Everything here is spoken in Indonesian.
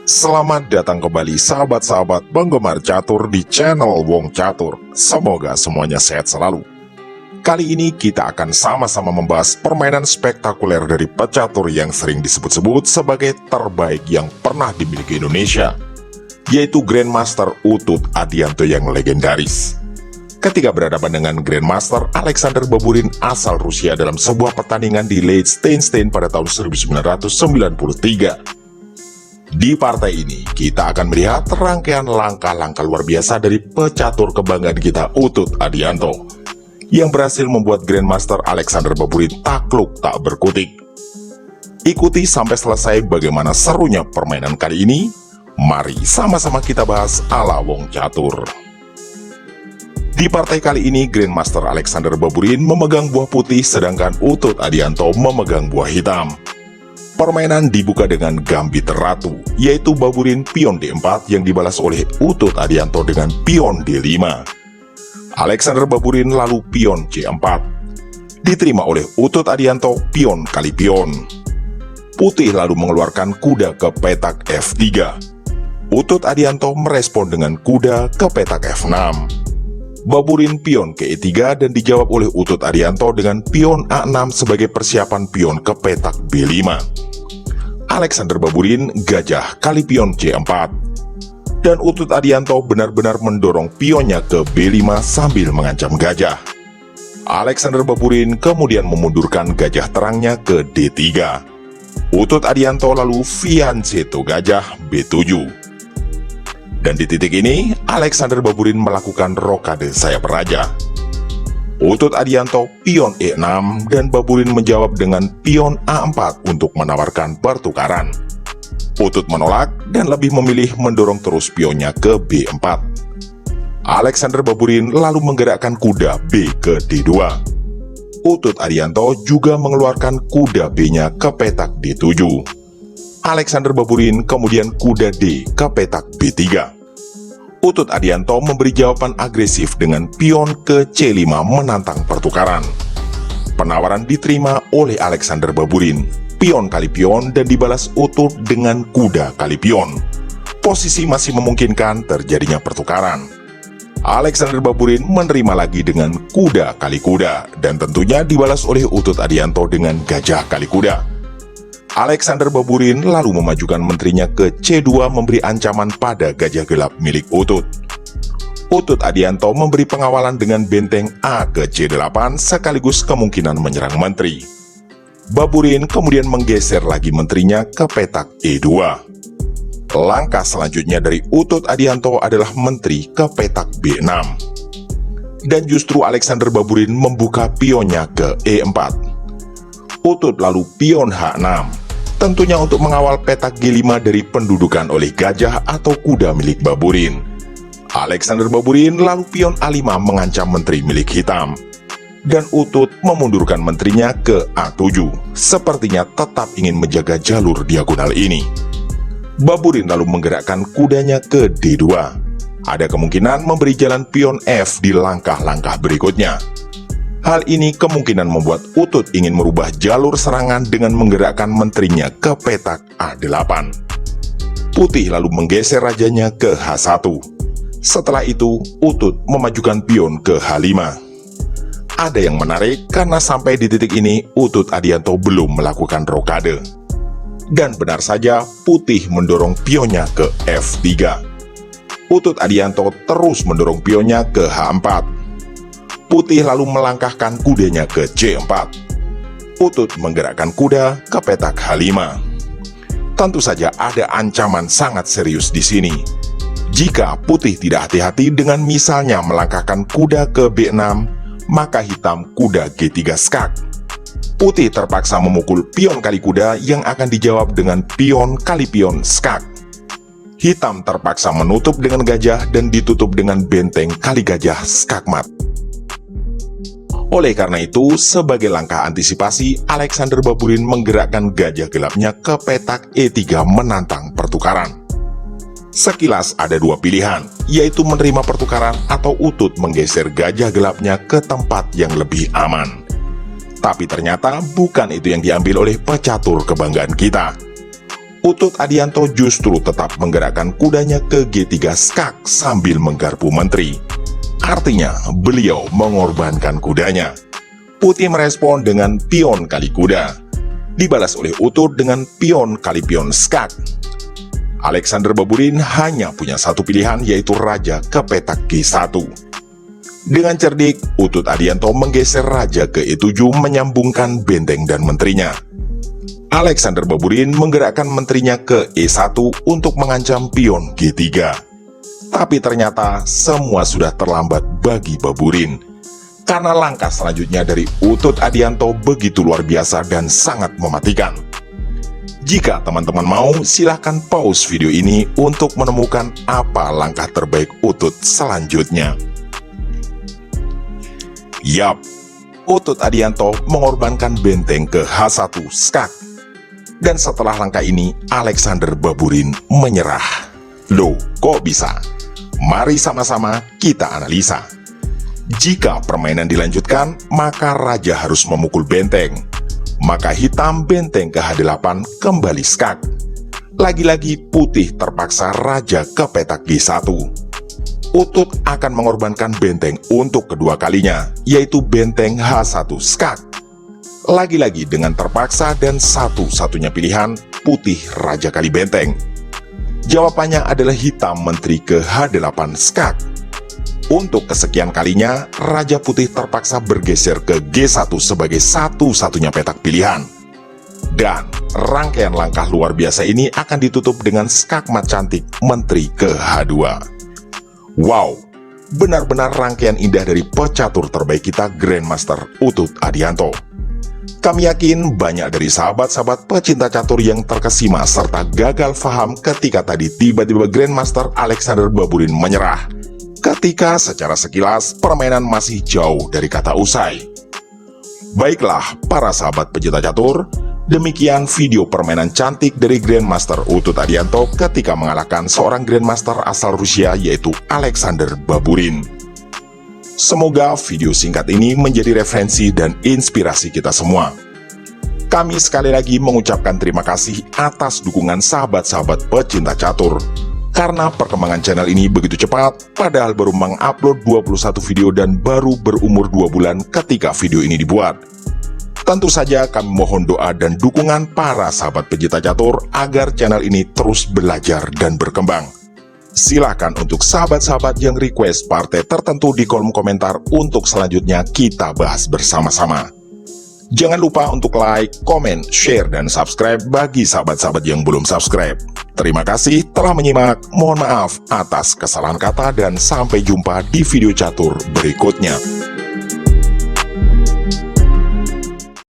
Selamat datang kembali sahabat-sahabat penggemar catur di channel Wong Catur. Semoga semuanya sehat selalu. Kali ini kita akan sama-sama membahas permainan spektakuler dari pecatur yang sering disebut-sebut sebagai terbaik yang pernah dimiliki Indonesia, yaitu Grandmaster Utut Adianto yang legendaris. Ketika berhadapan dengan Grandmaster Alexander Baburin asal Rusia dalam sebuah pertandingan di Liechtenstein pada tahun 1993. Di partai ini, kita akan melihat rangkaian langkah-langkah luar biasa dari pecatur kebanggaan kita Utut Adianto, yang berhasil membuat Grandmaster Alexander Baburin takluk tak berkutik. Ikuti sampai selesai bagaimana serunya permainan kali ini. Mari sama-sama kita bahas ala Wong Catur. Di partai kali ini, Grandmaster Alexander Baburin memegang buah putih sedangkan Utut Adianto memegang buah hitam. Permainan dibuka dengan gambit ratu, yaitu Baburin pion D4 yang dibalas oleh Utut Adianto dengan pion D5. Alexander Baburin lalu pion C4. Diterima oleh Utut Adianto pion kali pion. Putih lalu mengeluarkan kuda ke petak F3. Utut Adianto merespon dengan kuda ke petak F6. Baburin pion ke E3 dan dijawab oleh Utut Adianto dengan pion A6 sebagai persiapan pion ke petak B5. Alexander Baburin gajah kali pion C4. Dan Utut Adianto benar-benar mendorong pionnya ke B5 sambil mengancam gajah. Alexander Baburin kemudian memundurkan gajah terangnya ke D3. Utut Adianto lalu fianchetto gajah B7. Dan di titik ini, Alexander Baburin melakukan rokade sayap raja. Utut Adianto pion E6 dan Baburin menjawab dengan pion A4 untuk menawarkan pertukaran. Utut menolak dan lebih memilih mendorong terus pionnya ke B4. Alexander Baburin lalu menggerakkan kuda B ke D2. Utut Adianto juga mengeluarkan kuda B-nya ke petak D7. Alexander Baburin kemudian kuda D ke petak B3. Utut Adianto memberi jawaban agresif dengan pion ke C5 menantang pertukaran. Penawaran diterima oleh Alexander Baburin, pion kali pion dan dibalas Utut dengan kuda kali pion. Posisi masih memungkinkan terjadinya pertukaran. Alexander Baburin menerima lagi dengan kuda kali kuda dan tentunya dibalas oleh Utut Adianto dengan gajah kali kuda. Alexander Baburin lalu memajukan menterinya ke C2 memberi ancaman pada gajah gelap milik Utut. Utut Adianto memberi pengawalan dengan benteng A ke C8 sekaligus kemungkinan menyerang menteri. Baburin kemudian menggeser lagi menterinya ke petak E2. Langkah selanjutnya dari Utut Adianto adalah menteri ke petak B6. Dan justru Alexander Baburin membuka pionnya ke E4. Utut lalu pion H6. Tentunya untuk mengawal petak G5 dari pendudukan oleh gajah atau kuda milik Baburin. Alexander Baburin lalu pion A5 mengancam menteri milik hitam. Dan Utut memundurkan menterinya ke A7, sepertinya tetap ingin menjaga jalur diagonal ini. Baburin lalu menggerakkan kudanya ke D2. Ada kemungkinan memberi jalan pion F di langkah-langkah berikutnya. Hal ini kemungkinan membuat Utut ingin merubah jalur serangan dengan menggerakkan menterinya ke petak A8. Putih lalu menggeser rajanya ke H1. Setelah itu, Utut memajukan pion ke H5. Ada yang menarik karena sampai di titik ini Utut Adianto belum melakukan rokade. Dan benar saja, Putih mendorong pionnya ke F3. Utut Adianto terus mendorong pionnya ke H4. Putih lalu melangkahkan kudanya ke C4. Utut menggerakkan kuda ke petak H5. Tentu saja ada ancaman sangat serius di sini. Jika Putih tidak hati-hati dengan misalnya melangkahkan kuda ke B6, maka hitam kuda G3 skak. Putih terpaksa memukul pion kali kuda yang akan dijawab dengan pion kali pion skak. Hitam terpaksa menutup dengan gajah dan ditutup dengan benteng kali gajah skakmat. Oleh karena itu, sebagai langkah antisipasi, Alexander Baburin menggerakkan gajah gelapnya ke petak E3 menantang pertukaran. Sekilas ada dua pilihan, yaitu menerima pertukaran atau Utut menggeser gajah gelapnya ke tempat yang lebih aman. Tapi ternyata bukan itu yang diambil oleh pecatur kebanggaan kita. Utut Adianto justru tetap menggerakkan kudanya ke G3 skak sambil menggarpu menteri. Artinya, beliau mengorbankan kudanya. Putih merespon dengan pion kali kuda. Dibalas oleh Utut dengan pion kali pion skak. Alexander Baburin hanya punya satu pilihan, yaitu raja ke petak G1. Dengan cerdik, Utut Adianto menggeser raja ke E7 menyambungkan benteng dan menterinya. Alexander Baburin menggerakkan menterinya ke E1 untuk mengancam pion G3. Tapi ternyata semua sudah terlambat bagi Baburin. Karena langkah selanjutnya dari Utut Adianto begitu luar biasa dan sangat mematikan. Jika teman-teman mau, silahkan pause video ini untuk menemukan apa langkah terbaik Utut selanjutnya. Yap, Utut Adianto mengorbankan benteng ke H1 skak. Dan setelah langkah ini, Alexander Baburin menyerah. Loh, kok bisa? Mari sama-sama kita analisa. Jika permainan dilanjutkan, maka raja harus memukul benteng. Maka hitam benteng ke H8 kembali skak. Lagi-lagi putih terpaksa raja ke petak G1. Utut akan mengorbankan benteng untuk kedua kalinya, yaitu benteng H1 skak. Lagi-lagi dengan terpaksa dan satu-satunya pilihan, putih raja kali benteng. Jawabannya adalah hitam menteri ke H8 skak. Untuk kesekian kalinya, raja putih terpaksa bergeser ke G1 sebagai satu-satunya petak pilihan. Dan rangkaian langkah luar biasa ini akan ditutup dengan skak mat cantik menteri ke H2. Wow, benar-benar rangkaian indah dari pecatur terbaik kita, Grandmaster Utut Adianto. Kami yakin banyak dari sahabat-sahabat pecinta catur yang terkesima serta gagal paham ketika tadi tiba-tiba Grandmaster Alexander Baburin menyerah. Ketika secara sekilas permainan masih jauh dari kata usai. Baiklah para sahabat pecinta catur, demikian video permainan cantik dari Grandmaster Utut Adianto ketika mengalahkan seorang Grandmaster asal Rusia, yaitu Alexander Baburin. Semoga video singkat ini menjadi referensi dan inspirasi kita semua. Kami sekali lagi mengucapkan terima kasih atas dukungan sahabat-sahabat pecinta catur. Karena perkembangan channel ini begitu cepat, padahal baru mengupload 21 video dan baru berumur 2 bulan ketika video ini dibuat. Tentu saja kami mohon doa dan dukungan para sahabat pecinta catur agar channel ini terus belajar dan berkembang. Silahkan untuk sahabat-sahabat yang request partai tertentu di kolom komentar untuk selanjutnya kita bahas bersama-sama. Jangan lupa untuk like, komen, share, dan subscribe bagi sahabat-sahabat yang belum subscribe. Terima kasih telah menyimak, mohon maaf atas kesalahan kata dan sampai jumpa di video catur berikutnya.